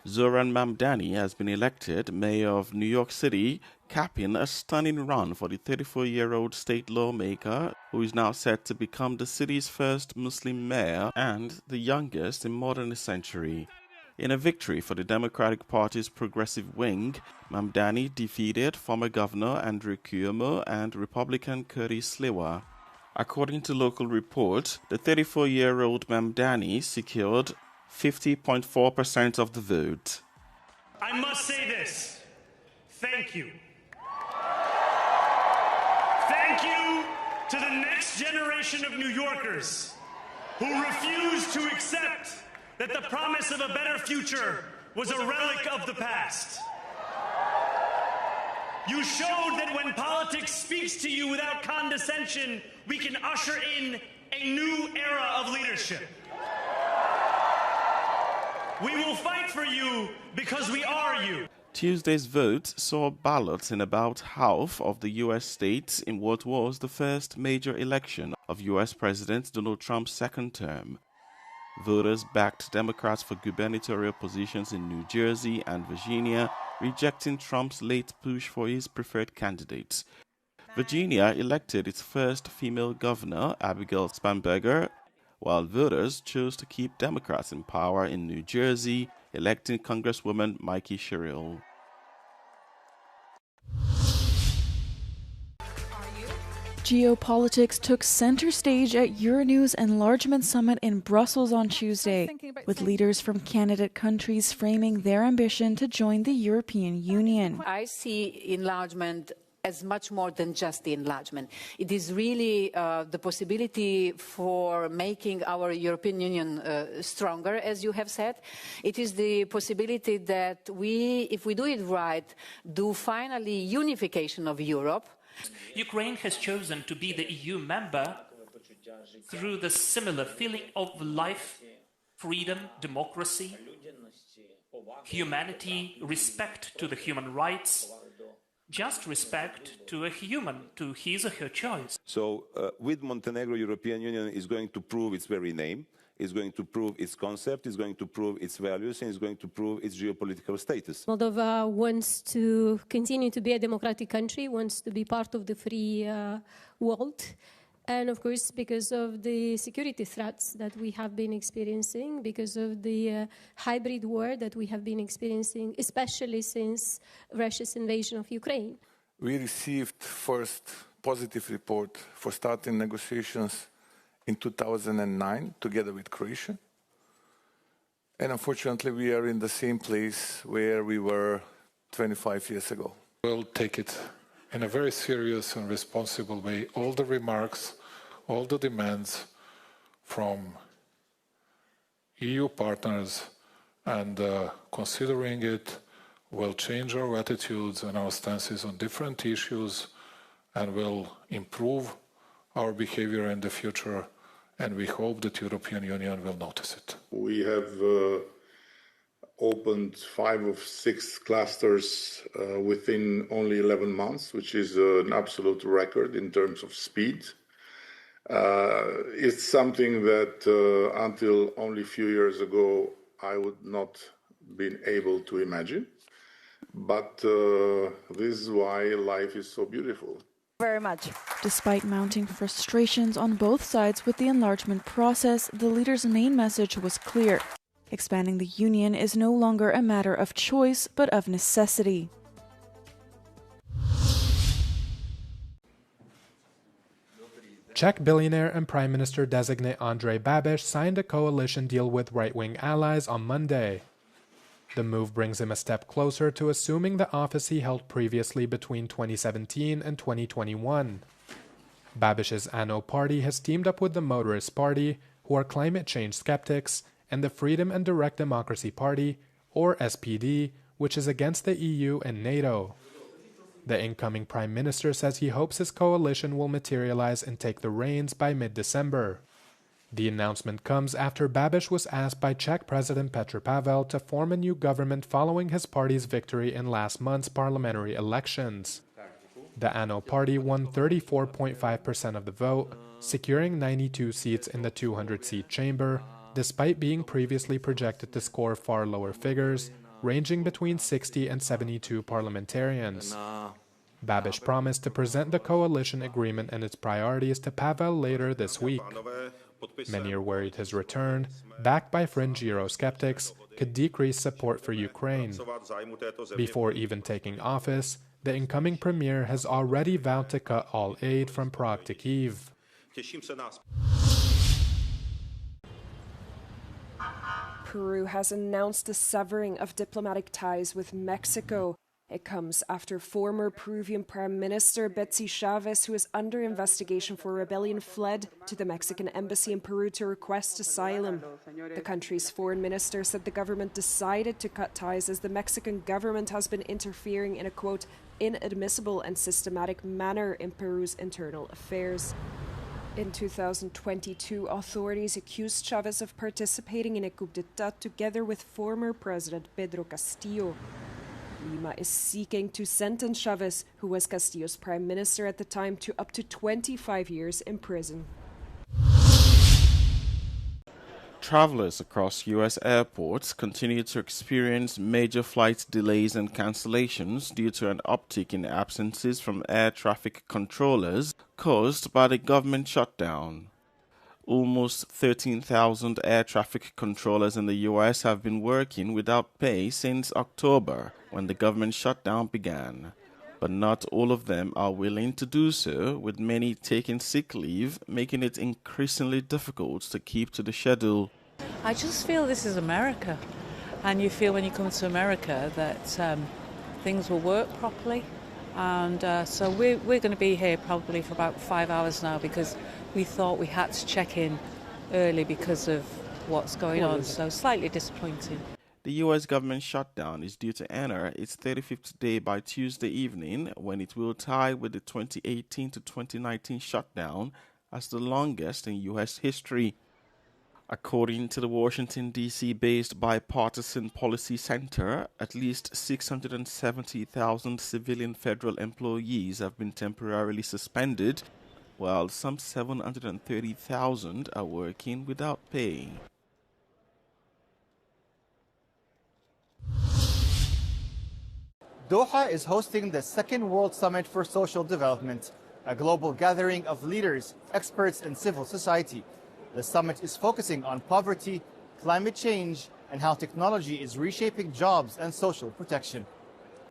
Zoran Mamdani has been elected mayor of New York City, capping a stunning run for the 34-year-old state lawmaker, who is now set to become the city's first Muslim mayor and the youngest in more than a century. In a victory for the Democratic Party's progressive wing, Mamdani defeated former Governor Andrew Cuomo and Republican Curtis Sliwa. According to local reports, the 34-year-old Mamdani secured 50.4% of the vote. I must say this. Thank you. Thank you to the next generation of New Yorkers who refuse to accept that the promise of a better future was a relic of the past. You showed that when politics speaks to you without condescension, we can usher in a new era of leadership. We will fight for you because we are you. Tuesday's vote saw ballots in about half of the U.S. states in what was the first major election of U.S. President Donald Trump's second term. Voters backed Democrats for gubernatorial positions in New Jersey and Virginia, rejecting Trump's late push for his preferred candidates. Virginia elected its first female governor, Abigail Spanberger, while voters chose to keep Democrats in power in New Jersey, electing Congresswoman Mikey Sherrill. Geopolitics took center stage at Euronews Enlargement Summit in Brussels on Tuesday, with leaders from candidate countries framing their ambition to join the European Union. I see enlargement as much more than just the enlargement. It is really the possibility for making our European Union stronger, as you have said. It is the possibility that we, if we do it right, do finally unification of Europe. Ukraine has chosen to be the EU member through the similar feeling of life, freedom, democracy, humanity, respect to the human rights, just respect to a human, to his or her choice. So with Montenegro, European Union is going to prove its very name, is going to prove its concept, is going to prove its values, and is going to prove its geopolitical status. Moldova wants to continue to be a democratic country, wants to be part of the free world. And of course, because of the security threats that we have been experiencing, because of the hybrid war that we have been experiencing, especially since Russia's invasion of Ukraine. We received first positive report for starting negotiations in 2009 together with Croatia. And unfortunately, we are in the same place where we were 25 years ago. We'll take it in a very serious and responsible way, all the remarks, all the demands from EU partners, and considering it, will change our attitudes and our stances on different issues and will improve our behavior in the future, and we hope that the European Union will notice it. We have opened 5 of 6 clusters within only 11 months, which is an absolute record in terms of speed. It's something that until only a few years ago I would not been able to imagine. But this is why life is so beautiful. Very much. Despite mounting frustrations on both sides with the enlargement process, the leaders' main message was clear. Expanding the union is no longer a matter of choice, but of necessity. Czech billionaire and Prime Minister-designate Andrej Babiš signed a coalition deal with right-wing allies on Monday. The move brings him a step closer to assuming the office he held previously between 2017 and 2021. Babiš's ANO party has teamed up with the Motorist Party, who are climate change skeptics, and the Freedom and Direct Democracy Party, or SPD, which is against the EU and NATO. The incoming prime minister says he hopes his coalition will materialize and take the reins by mid-December. The announcement comes after Babiš was asked by Czech President Petr Pavel to form a new government following his party's victory in last month's parliamentary elections. The ANO party won 34.5% of the vote, securing 92 seats in the 200-seat chamber, despite being previously projected to score far lower figures, ranging between 60 and 72 parliamentarians. Babiš promised to present the coalition agreement and its priorities to Pavel later this week. Many are worried his return, backed by fringe Eurosceptics, could decrease support for Ukraine. Before even taking office, the incoming premier has already vowed to cut all aid from Prague to Kyiv. Peru has announced the severing of diplomatic ties with Mexico. It comes after former Peruvian Prime Minister Betsy Chavez, who is under investigation for rebellion, fled to the Mexican embassy in Peru to request asylum. The country's foreign minister said the government decided to cut ties as the Mexican government has been interfering in a, quote, inadmissible and systematic manner in Peru's internal affairs. In 2022, authorities accused Chavez of participating in a coup d'etat together with former President Pedro Castillo. Lima is seeking to sentence Chavez, who was Castillo's prime minister at the time, to up to 25 years in prison. Travelers across U.S. airports continue to experience major flight delays and cancellations due to an uptick in absences from air traffic controllers caused by the government shutdown. Almost 13,000 air traffic controllers in the U.S. have been working without pay since October, when the government shutdown began. But not all of them are willing to do so, with many taking sick leave, making it increasingly difficult to keep to the schedule. I just feel this is America, and you feel when you come to America that things will work properly. And so we're going to be here probably for about 5 hours now because we thought we had to check in early because of what's going on, so slightly disappointing. The U.S. government shutdown is due to enter its 35th day by Tuesday evening, when it will tie with the 2018 to 2019 shutdown as the longest in U.S. history. According to the Washington, D.C.-based Bipartisan Policy Center, at least 670,000 civilian federal employees have been temporarily suspended, while some 730,000 are working without pay. Doha is hosting the Second World Summit for Social Development, a global gathering of leaders, experts, and civil society. The summit is focusing on poverty, climate change, and how technology is reshaping jobs and social protection.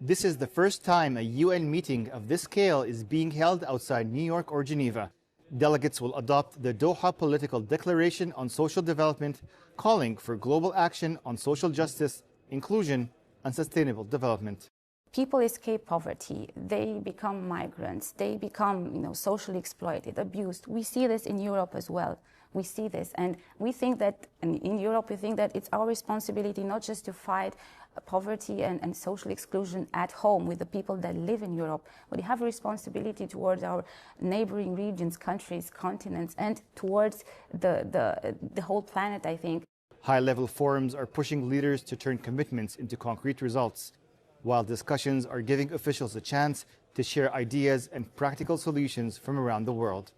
This is the first time a UN meeting of this scale is being held outside New York or Geneva. Delegates will adopt the Doha Political Declaration on Social Development, calling for global action on social justice, inclusion, and sustainable development. People escape poverty, they become migrants, they become socially exploited, abused. We see this in Europe as well. We see this, and we think that, and in Europe we think that it's our responsibility not just to fight poverty and social exclusion at home with the people that live in Europe, but we have a responsibility towards our neighboring regions, countries, continents, and towards the whole planet, I think. High-level forums are pushing leaders to turn commitments into concrete results, while discussions are giving officials a chance to share ideas and practical solutions from around the world.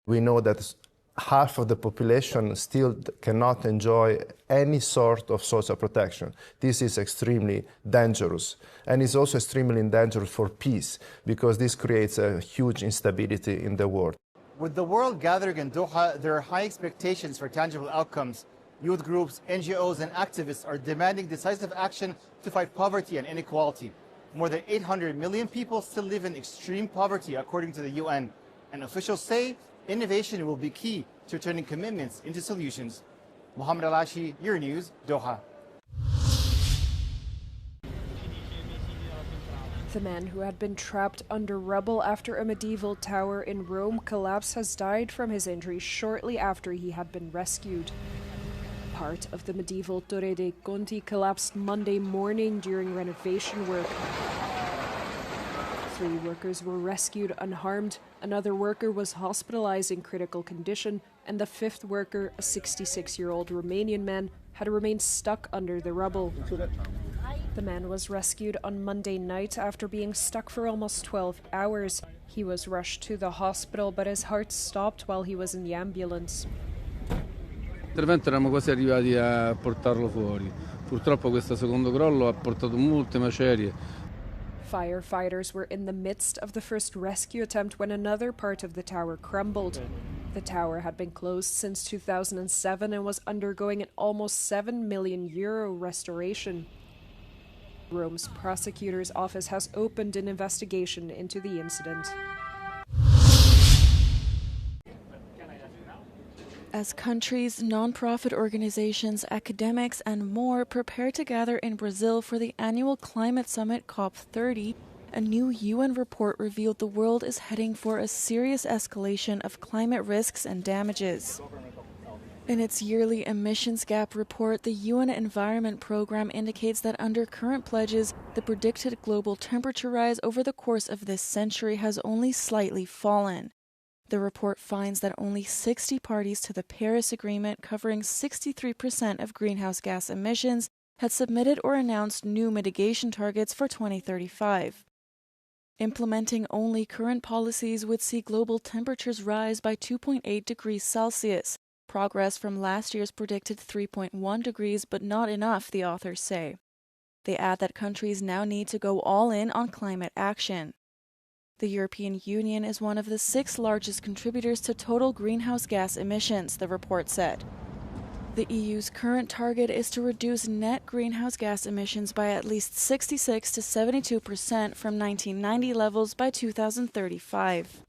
We know that half of the population still cannot enjoy any sort of social protection. This is extremely dangerous, and it's also extremely dangerous for peace, because this creates a huge instability in the world. With the world gathering in Doha, there are high expectations for tangible outcomes. Youth groups, NGOs, and activists are demanding decisive action to fight poverty and inequality. More than 800 million people still live in extreme poverty, according to the UN, and officials say innovation will be key to turning commitments into solutions. Mohammed Alashi, Euronews, Doha. The man who had been trapped under rubble after a medieval tower in Rome collapsed has died from his injuries shortly after he had been rescued. Part of the medieval Torre dei Conti collapsed Monday morning during renovation work. 3 workers were rescued unharmed, another worker was hospitalized in critical condition, and the 5th worker, a 66-year-old Romanian man, had remained stuck under the rubble. The man was rescued on Monday night after being stuck for almost 12 hours. He was rushed to the hospital, but his heart stopped while he was in the ambulance. L'intervento eravamo quasi arrivati a portarlo fuori. Purtroppo questo secondo crollo ha portato molte macerie. Firefighters were in the midst of the first rescue attempt when another part of the tower crumbled. The tower had been closed since 2007 and was undergoing an almost €7 million restoration. Rome's prosecutor's office has opened an investigation into the incident. As countries, non-profit organizations, academics, and more prepare to gather in Brazil for the annual climate summit COP30, a new UN report revealed the world is heading for a serious escalation of climate risks and damages. In its yearly emissions gap report, the UN Environment Programme indicates that under current pledges, the predicted global temperature rise over the course of this century has only slightly fallen. The report finds that only 60 parties to the Paris Agreement, covering 63% of greenhouse gas emissions, had submitted or announced new mitigation targets for 2035. Implementing only current policies would see global temperatures rise by 2.8 degrees Celsius, progress from last year's predicted 3.1 degrees, but not enough, the authors say. They add that countries now need to go all in on climate action. The European Union is one of the 6 largest contributors to total greenhouse gas emissions, the report said. The EU's current target is to reduce net greenhouse gas emissions by at least 66 to 72% from 1990 levels by 2035.